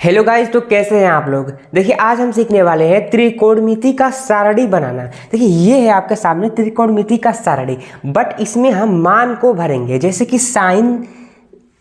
Hello guys, तो कैसे हैं आप लोग। देखिए आज हम सीखने वाले हैं त्रिकोणमिति का सारणी बनाना। देखिए ये है आपके सामने त्रिकोणमिति का सारणी, बट इसमें हम मान को भरेंगे। जैसे कि साइन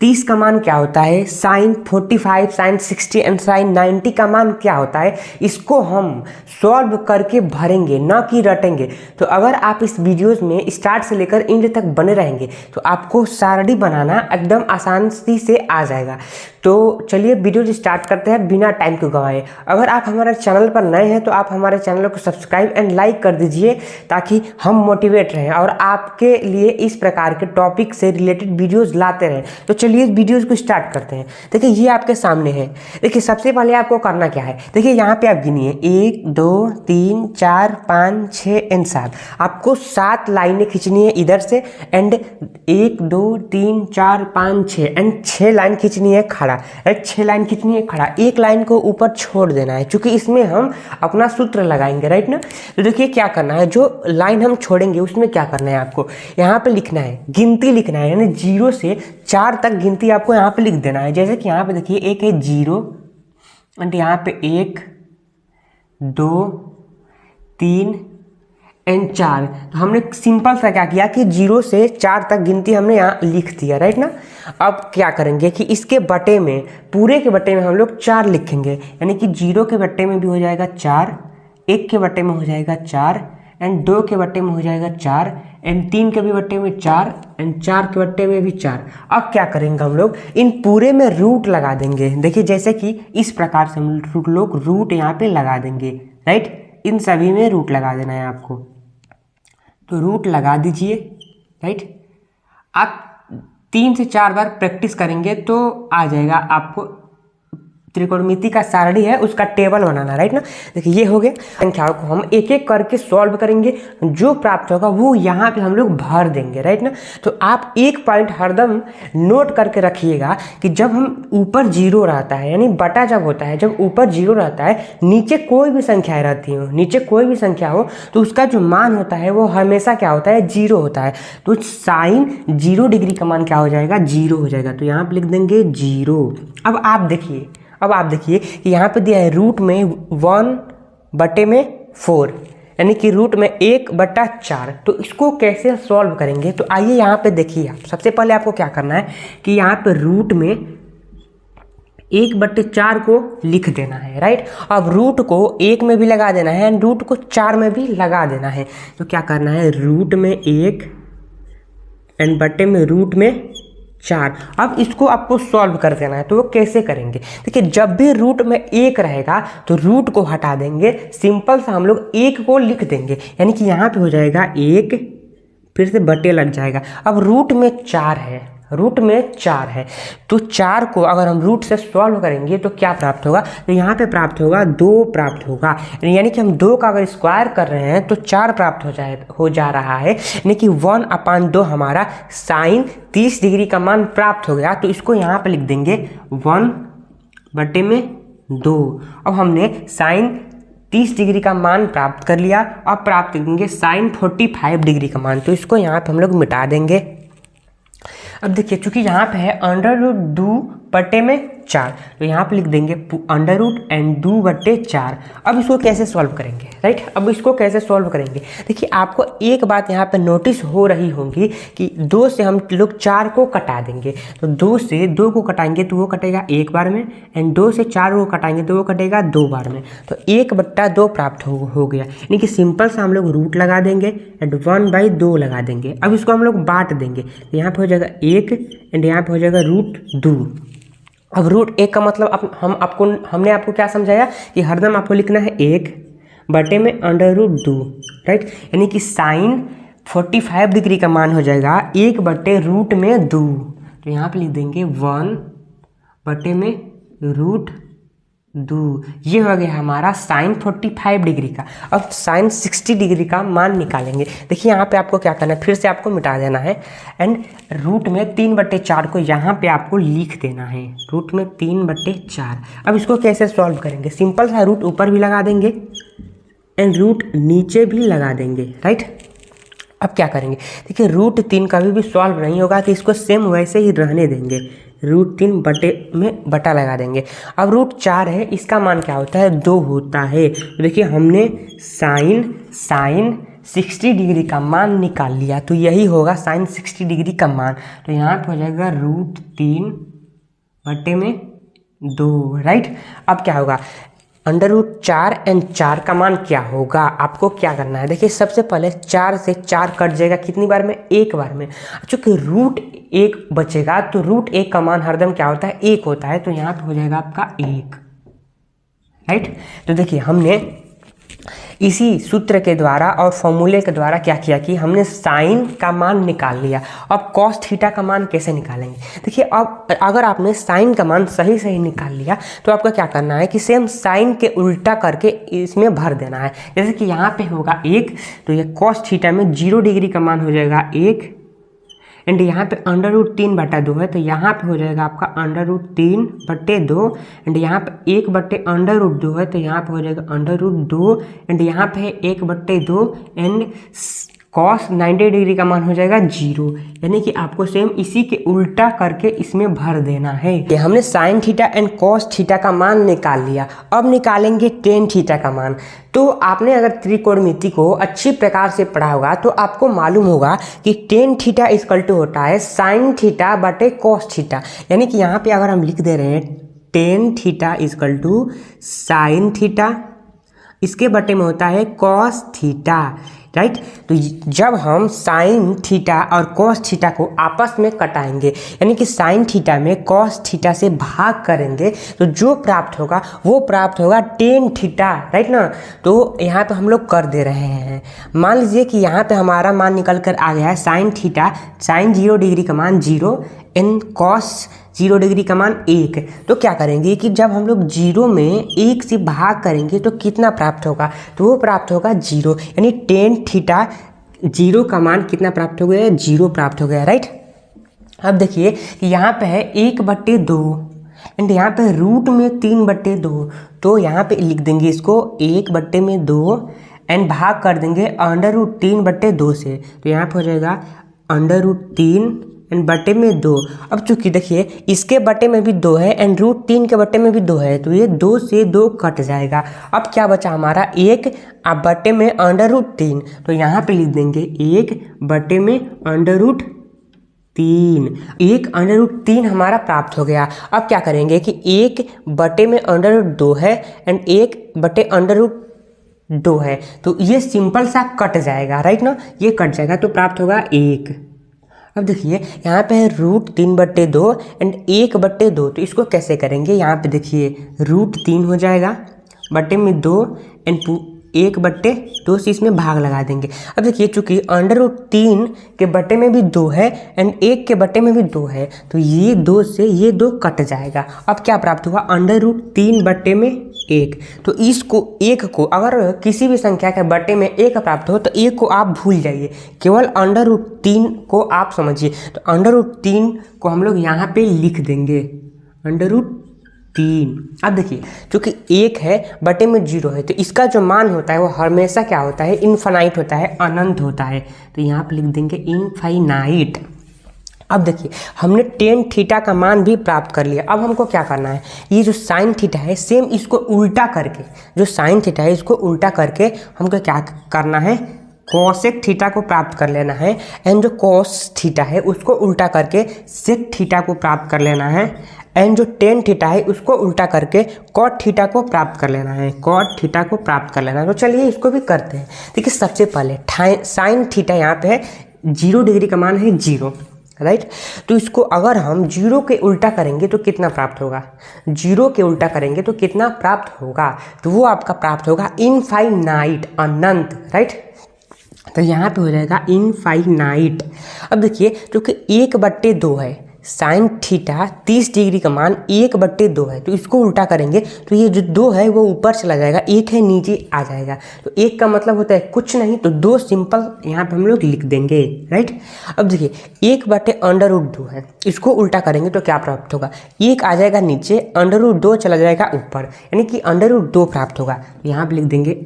30 का मान क्या होता है, साइन 45, साइन 60 एंड साइन 90 का मान क्या होता है, इसको हम सॉल्व करके भरेंगे, ना कि रटेंगे। तो अगर आप इस वीडियोस में स्टार्ट से लेकर एंड तक बने रहेंगे तो आपको सारणी बनाना एकदम आसानी से आ जाएगा। तो चलिए वीडियो स्टार्ट करते हैं बिना टाइम को गंवाए। अगर आप हमारे चैनल पर नए हैं तो आप हमारे चैनल को सब्सक्राइब एंड लाइक कर दीजिए, ताकि हम मोटिवेट रहें और आपके लिए इस प्रकार के टॉपिक से रिलेटेड वीडियोस लाते रहें। तो चलिए इस वीडियोस को स्टार्ट करते हैं। देखिए ये आपके सामने है। देखिए सबसे पहले आपको करना क्या है, देखिए यहाँ पे आप गिनिए 1 2 3 4 5 6 एंड 7। आपको 7 लाइनें खींचनी है इधर से एंड 1 2 3 4 5 6 एंड 6 लाइन खींचनी है खड़ा। 6 लाइन खींचनी है खड़ा, एक लाइन को ऊपर छोड़ देना है, क्योंकि इसमें हम अपना सूत्र लगाएंगे, राइट ना। तो देखिए क्या करना है, जो लाइन हम छोड़ेंगे उसमें क्या करना है, आपको यहाँ पे लिखना है, गिनती लिखना है, यानी 0 से 4 तक गिनती आपको यहाँ पे लिख देना है। जैसे कि यहाँ पे देखिए एक है 0 एंड यहाँ पे 1 2 3 एंड 4। तो हमने सिंपल सा क्या किया कि 0 से 4 तक गिनती हमने यहाँ लिख दिया, राइट ना। अब क्या करेंगे कि इसके बटे में, पूरे के बटे में हम लोग 4 लिखेंगे, यानी कि 0 के बटे में भी हो जाएगा 4, 1 के बटे में हो जाएगा 4 एंड 2 के बटे में हो जाएगा 4 एंड 3 के भी बटे में 4 एंड 4 के बटे में भी 4। अब क्या करेंगे हम लोग, इन पूरे में रूट लगा देंगे। देखिए जैसे कि इस प्रकार से हम लोग रूट यहाँ पे लगा देंगे, राइट। इन सभी में रूट लगा देना है आपको, तो रूट लगा दीजिए, राइट। आप 3 से 4 बार प्रैक्टिस करेंगे तो आ जाएगा आपको। त्रिकोणमिति का सारणी है उसका टेबल बनाना, राइट ना। देखिए ये हो गया। संख्याओं को हम एक एक करके सॉल्व करेंगे, जो प्राप्त होगा वो यहाँ पे हम लोग भर देंगे, राइट ना। तो आप एक पॉइंट हरदम नोट करके रखिएगा कि जब हम ऊपर 0 रहता है, यानी बटा जब होता है, जब ऊपर 0 रहता है, नीचे कोई भी संख्याएं रहती हो, नीचे कोई भी संख्या हो तो उसका जो मान होता है वो हमेशा क्या होता है, 0 होता है। तो साइन 0 डिग्री का मान क्या हो जाएगा, 0 हो जाएगा। तो यहाँ पे लिख देंगे 0। अब आप देखिए कि यहाँ पे दिया है रूट में 1/4, यानी कि रूट में 1/4। तो इसको कैसे सॉल्व करेंगे, तो आइए यहाँ पे देखिए। आप सबसे पहले आपको क्या करना है कि यहाँ पे रूट में 1/4 को लिख देना है, राइट। अब रूट को 1 में भी लगा देना है एंड रूट को 4 में भी लगा देना है। तो क्या करना है, रूट में 1 एंड बटे में रूट में 4। अब इसको आपको सॉल्व कर देना है। तो वो कैसे करेंगे, देखिए जब भी रूट में 1 रहेगा तो रूट को हटा देंगे, सिंपल सा हम लोग 1 को लिख देंगे, यानी कि यहाँ पे हो जाएगा 1, फिर से बटे लग जाएगा। अब रूट में 4 है, तो 4 को अगर हम रूट से सॉल्व करेंगे तो क्या प्राप्त होगा, तो यहाँ पे प्राप्त होगा 2 प्राप्त होगा, यानी कि हम 2 का अगर स्क्वायर कर रहे हैं तो 4 प्राप्त हो जा रहा है, यानी कि 1/2 हमारा साइन 30 डिग्री का मान प्राप्त हो गया। तो इसको यहाँ पे लिख देंगे 1/2। अब हमने साइन 30 डिग्री का मान प्राप्त कर लिया। अब प्राप्त करेंगे साइन 45 डिग्री का मान, तो इसको यहाँ पे हम लोग मिटा देंगे। अब देखिए चूंकि यहाँ पे है √2/4, तो यहाँ पे लिख देंगे √2/4। अब इसको कैसे सॉल्व करेंगे, राइट। अब इसको कैसे सॉल्व करेंगे, देखिए आपको एक बात यहाँ पे नोटिस हो रही होगी कि 2 से हम लोग 4 को कटा देंगे। तो 2 से 2 को कटाएंगे तो वो कटेगा 1 बार में एंड 2 से 4 को कटाएंगे तो वो कटेगा 2 बार में। तो 1/2 प्राप्त हो गया, यानी कि सिंपल सा हम लोग रूट लगा देंगे एंड 1/2 लगा देंगे। अब इसको हम लोग बांट देंगे, यहाँ पे हो जाएगा 1 एंड यहाँ पे हो जाएगा √2। अब √1 का मतलब हमने आपको क्या समझाया कि हरदम आपको लिखना है 1 बटे में √2, राइट। यानी कि साइन 45 डिग्री का मान हो जाएगा 1/√2। तो यहाँ पे लिख देंगे 1/√2। ये हो गया हमारा साइन 45 डिग्री का। अब साइन 60 डिग्री का मान निकालेंगे। देखिए यहाँ पे आपको क्या करना है, फिर से आपको मिटा देना है एंड रूट में 3/4 को यहाँ पे आपको लिख देना है, रूट में 3/4। अब इसको कैसे सॉल्व करेंगे, सिंपल सा रूट ऊपर भी लगा देंगे एंड रूट नीचे भी लगा देंगे, राइट। अब क्या करेंगे, देखिए √3 कभी भी सॉल्व नहीं होगा, तो इसको सेम वैसे ही रहने देंगे, √3 बटे में बटा लगा देंगे। अब √4 है, इसका मान क्या होता है 2 होता है। तो देखिए हमने साइन 60 डिग्री का मान निकाल लिया, तो यही होगा साइन 60 डिग्री का मान। तो यहाँ पे हो जाएगा √3 बटे में 2, राइट। अब क्या होगा √4 एंड 4 का मान क्या होगा, आपको क्या करना है। देखिए सबसे पहले 4 से 4 कट जाएगा कितनी बार में, एक बार में। चूँकि √1 बचेगा तो √1 का मान हरदम क्या होता है 1 होता है, तो यहाँ पे हो जाएगा आपका 1, राइट। तो देखिए हमने इसी सूत्र के द्वारा और फॉर्मूले के द्वारा क्या किया कि हमने साइन का मान निकाल लिया। अब कॉस थीटा का मान कैसे निकालेंगे। देखिए अब अगर आपने साइन का मान सही निकाल लिया तो आपका क्या करना है कि सेम साइन के उल्टा करके इसमें भर देना है। जैसे कि यहाँ पे होगा 1, तो ये कॉस थीटा में 0 डिग्री का मान हो जाएगा 1, एंड यहाँ पे √3 बटा 2 है, तो यहाँ पे हो जाएगा आपका √3 बटे 2, एंड यहाँ पे 1 बटे √2 है, तो यहाँ पे हो जाएगा √2, एंड यहाँ पे है 1 बटे 2, एंड कॉस 90 डिग्री का मान हो जाएगा 0। यानी कि आपको सेम इसी के उल्टा करके इसमें भर देना है। ये हमने sine theta and cos theta का मान निकाल लिया। अब निकालेंगे टेन थीटा का मान। तो आपने अगर त्रिकोणमिति को अच्छी प्रकार से पढ़ा होगा तो आपको मालूम होगा कि टेन थीटा इक्वल टू होता है साइन थीटा बटे कॉस थीटा। यानी कि यहाँ पे अगर हम लिख दे रहे हैं tan theta equal to sine theta, इसके बटे में होता है कॉस थीटा, राइट। तो जब हम साइन थीटा और कॉस थीटा को आपस में कटाएंगे, यानी कि साइन थीटा में कॉस थीटा से भाग करेंगे, तो जो प्राप्त होगा वो प्राप्त होगा टेन थीटा, राइट ना। तो यहाँ पे हम लोग कर दे रहे हैं। मान लीजिए कि यहाँ पे हमारा मान निकल कर आ गया है साइन थीटा, साइन 0 डिग्री का मान 0 एंड कॉस 0 डिग्री का मान 1। तो क्या करेंगे कि जब हम लोग 0 में 1 से भाग करेंगे तो कितना प्राप्त होगा, तो वो प्राप्त होगा 0, यानी टेन थीटा 0 का मान कितना प्राप्त हो गया, 0 प्राप्त हो गया, राइट। अब देखिए यहाँ पे है 1/2 एंड यहाँ पे रूट में 3/2, तो यहाँ पे लिख देंगे इसको 1/2 एंड भाग कर देंगे √3/2 से, तो यहाँ पे हो जाएगा √3 एंड बटे में 2। अब चूंकि देखिए इसके बटे में भी 2 है एंड √3 के बटे में भी 2 है, तो ये 2 से 2 कट जाएगा। अब क्या बचा हमारा 1 अब बटे में √3, तो यहाँ पे लिख देंगे 1 बटे में √3। 1 √3 हमारा प्राप्त हो गया। अब क्या करेंगे कि 1 बटे में √2 है एंड 1 बटे √2 है, तो ये सिंपल सा कट जाएगा, राइट ना, ये कट जाएगा तो प्राप्त होगा 1। अब देखिए यहाँ पे है √3/2 एंड 1/2, तो इसको कैसे करेंगे। यहाँ पे देखिए √3 हो जाएगा बटे में 2 एंड 1/2 से इसमें भाग लगा देंगे। अब देखिए चूंकि √3 के बटे में भी 2 है एंड 1 के बटे में भी 2 है, तो ये 2 से ये 2 कट जाएगा। अब क्या प्राप्त हुआ √3 बटे में 1। तो इसको 1 को अगर किसी भी संख्या के बटे में 1 प्राप्त हो तो 1 को आप भूल जाइए, केवल √3 को आप समझिए। तो √3 को हम लोग यहाँ पे लिख देंगे √3। अब देखिए क्योंकि 1 है बटे में 0 है, तो इसका जो मान होता है वो हमेशा क्या होता है, इनफाइनाइट होता है, अनंत होता है। तो यहाँ पे लिख देंगे इनफाइनाइट। अब देखिए हमने टेन थीटा का मान भी प्राप्त कर लिया। अब हमको क्या करना है, ये जो साइन थीटा है सेम इसको उल्टा करके, जो साइन थीटा है इसको उल्टा करके हमको क्या करना है, कोसेक थीटा को प्राप्त कर लेना है, एंड जो कोस थीटा है उसको उल्टा करके सेक थीटा को प्राप्त कर लेना है, एंड जो टेन थीटा है उसको उल्टा करके कॉट थीटा को प्राप्त कर लेना है, कॉट थीटा को प्राप्त कर लेना है। तो चलिए इसको भी करते हैं। देखिए सबसे पहले साइन थीटा यहाँ पे है 0 डिग्री का मान है 0, राइट। तो इसको अगर हम 0 के उल्टा करेंगे तो कितना प्राप्त होगा, 0 के उल्टा करेंगे तो कितना प्राप्त होगा, तो वो आपका प्राप्त होगा इनफाइनाइट, अनंत, राइट। तो यहाँ पे हो जाएगा इनफाइनाइट। अब देखिए क्योंकि 1/2 है, साइन थीटा 30 डिग्री का मान 1/2 है, तो इसको उल्टा करेंगे तो ये जो 2 है वो ऊपर चला जाएगा, 1 है नीचे आ जाएगा। तो 1 का मतलब होता है कुछ नहीं, तो 2 सिंपल यहाँ पे हम लोग लिख देंगे, राइट। अब देखिए 1/√2 है, इसको उल्टा करेंगे तो क्या प्राप्त होगा, 1 आ जाएगा नीचे, √2 चला जाएगा ऊपर, यानी कि √2 प्राप्त होगा। यहाँ पे लिख देंगे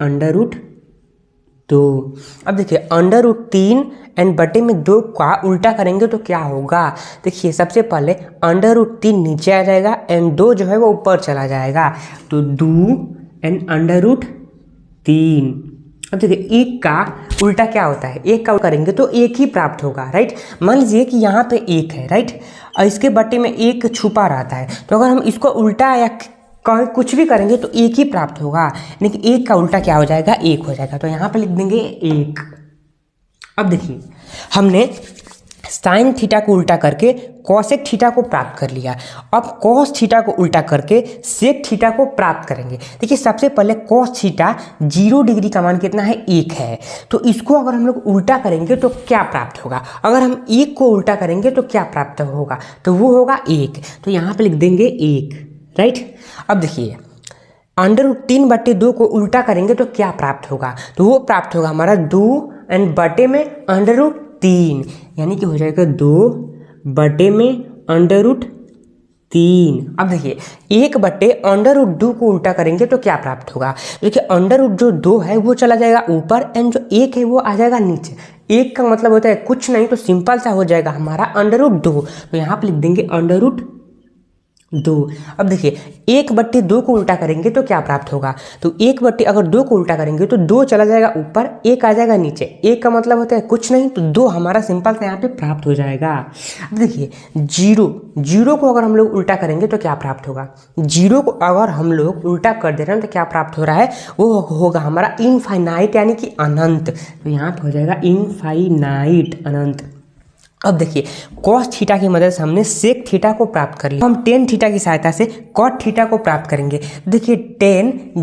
तो अब देखिए √3 एंड बटे में 2 का उल्टा करेंगे तो क्या होगा। देखिए सबसे पहले √3 नीचे आ जाएगा एंड 2 जो है वो ऊपर चला जाएगा, तो 2 एंड √3। अब देखिए 1 का उल्टा क्या होता है, 1 का करेंगे तो 1 ही प्राप्त होगा, राइट। मान लीजिए कि यहाँ पे 1 है, राइट, और इसके बटे में 1 छुपा रहता है, तो अगर हम इसको उल्टा या कुछ भी करेंगे तो 1 ही प्राप्त होगा, यानी कि 1 का उल्टा क्या हो जाएगा, 1 हो जाएगा। तो यहाँ पे लिख देंगे 1। अब देखिए हमने साइन थीटा को उल्टा करके कॉसेक थीटा को प्राप्त कर लिया। अब कॉस थीटा को उल्टा करके सेक थीटा को प्राप्त करेंगे। देखिए सबसे पहले कॉस थीटा 0 डिग्री का मान कितना है, 1 है, तो इसको अगर हम लोग उल्टा करेंगे तो क्या प्राप्त होगा। अगर हम 1 को उल्टा करेंगे तो क्या प्राप्त होगा, तो वो होगा 1। तो यहाँ पे लिख देंगे 1, राइट। अब देखिए √3 बटे 2 को उल्टा करेंगे तो क्या प्राप्त होगा, तो वो प्राप्त होगा हमारा 2 एंड बटे में √3, यानी कि हो जाएगा 2 बटे में √3। अब देखिए 1 बटे √2 को उल्टा करेंगे तो क्या प्राप्त होगा। देखिए √2 है वो चला जाएगा ऊपर एंड जो 1 है वो आ जाएगा नीचे। 1 का मतलब होता है कुछ नहीं, तो सिंपल सा हो जाएगा हमारा √2। तो यहाँ पे लिख देंगे √2। अब देखिए 1 बट्टे 2 को उल्टा करेंगे तो क्या प्राप्त होगा, तो 1 बट्टे अगर 2 को उल्टा करेंगे तो 2 चला जाएगा ऊपर, 1 आ जाएगा नीचे। 1 का मतलब होता है कुछ नहीं, तो 2 हमारा सिंपल से यहाँ पे प्राप्त हो जाएगा। अब देखिए 0 को अगर हम लोग उल्टा करेंगे तो क्या प्राप्त होगा। 0 को अगर हम लोग उल्टा कर दे रहे हैं तो क्या प्राप्त हो रहा है, वो होगा हमारा इनफाइनाइट, यानी कि अनंत। तो यहाँ पे हो जाएगा इनफाइनाइट, अनंत। अब देखिए कॉस थीटा की मदद से हमने सेक थीटा को प्राप्त कर लिया। हम टेन थीटा की सहायता से कॉट थीटा को प्राप्त करेंगे। देखिए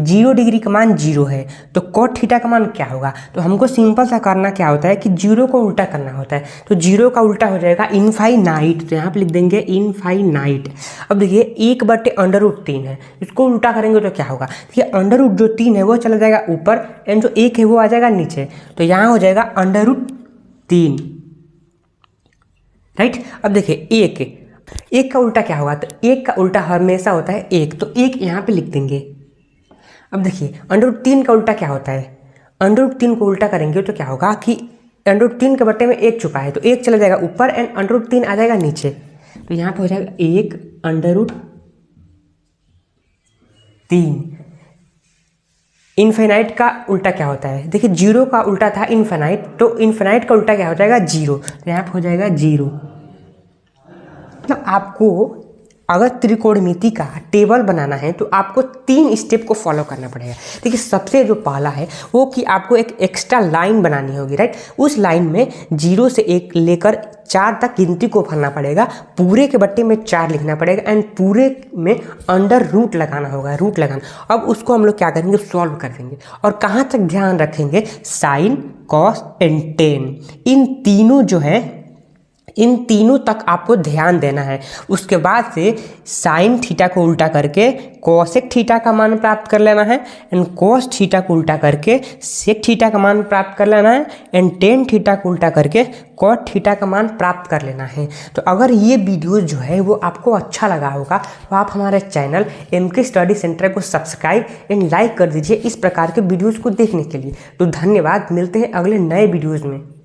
0 डिग्री का मान 0 है, तो कॉट थीटा का मान क्या होगा, तो हमको सिंपल सा करना क्या होता है कि 0 को उल्टा करना होता है। तो 0 का उल्टा हो जाएगा इनफाइनाइट, तो यहाँ पे लिख देंगे इनफाइनाइट। अब देखिए 1 बटे √3 है, इसको उल्टा करेंगे तो क्या होगा। देखिए √3 है वो चला जाएगा ऊपर एंड जो 1 है वो आ जाएगा नीचे, तो यहाँ हो जाएगा √3, राइट। अब देखिए 1 का उल्टा क्या होगा, तो 1 का उल्टा हमेशा होता है 1, तो 1 यहाँ पे लिख देंगे। अब देखिए √3 का उल्टा क्या होता है, √3 को उल्टा करेंगे तो क्या होगा कि √3 के बट्टे में 1 छुपा है, तो 1 चला जाएगा ऊपर एंड √3 आ जाएगा नीचे, तो यहाँ पे हो जाएगा 1 √3। इनफाइनाइट का उल्टा क्या होता है, देखिए 0 का उल्टा था इनफाइनाइट, तो इनफाइनाइट का उल्टा क्या हो जाएगा 0, तो यहाँ पे हो जाएगा 0। मतलब आपको अगर त्रिकोणमिति का टेबल बनाना है तो आपको 3 स्टेप को फॉलो करना पड़ेगा। देखिए सबसे जो पहला है वो कि आपको एक एक्स्ट्रा लाइन बनानी होगी, राइट। उस लाइन में 0 से 1 लेकर 4 तक गिनती को भरना पड़ेगा, पूरे के बट्टे में 4 लिखना पड़ेगा एंड पूरे में अंडर रूट लगाना होगा, रूट लगाना। अब उसको हम लोग क्या करेंगे, सॉल्व कर देंगे। और कहाँ तक ध्यान रखेंगे, साइन, कॉस एंड टेन, इन तीनों तक आपको ध्यान देना है। उसके बाद से साइन थीटा को उल्टा करके कॉसेक थीटा का मान प्राप्त कर लेना है एंड कॉस थीटा को उल्टा करके सेक थीटा का मान प्राप्त कर लेना है एंड टेन थीटा को उल्टा करके कॉट थीटा का मान प्राप्त कर लेना है। तो अगर ये वीडियो जो है वो आपको अच्छा लगा होगा तो आप हमारे चैनल MK स्टडी सेंटर को सब्सक्राइब एंड लाइक कर दीजिए इस प्रकार के वीडियोज़ को देखने के लिए। तो धन्यवाद, मिलते हैं अगले नए वीडियोज़ में।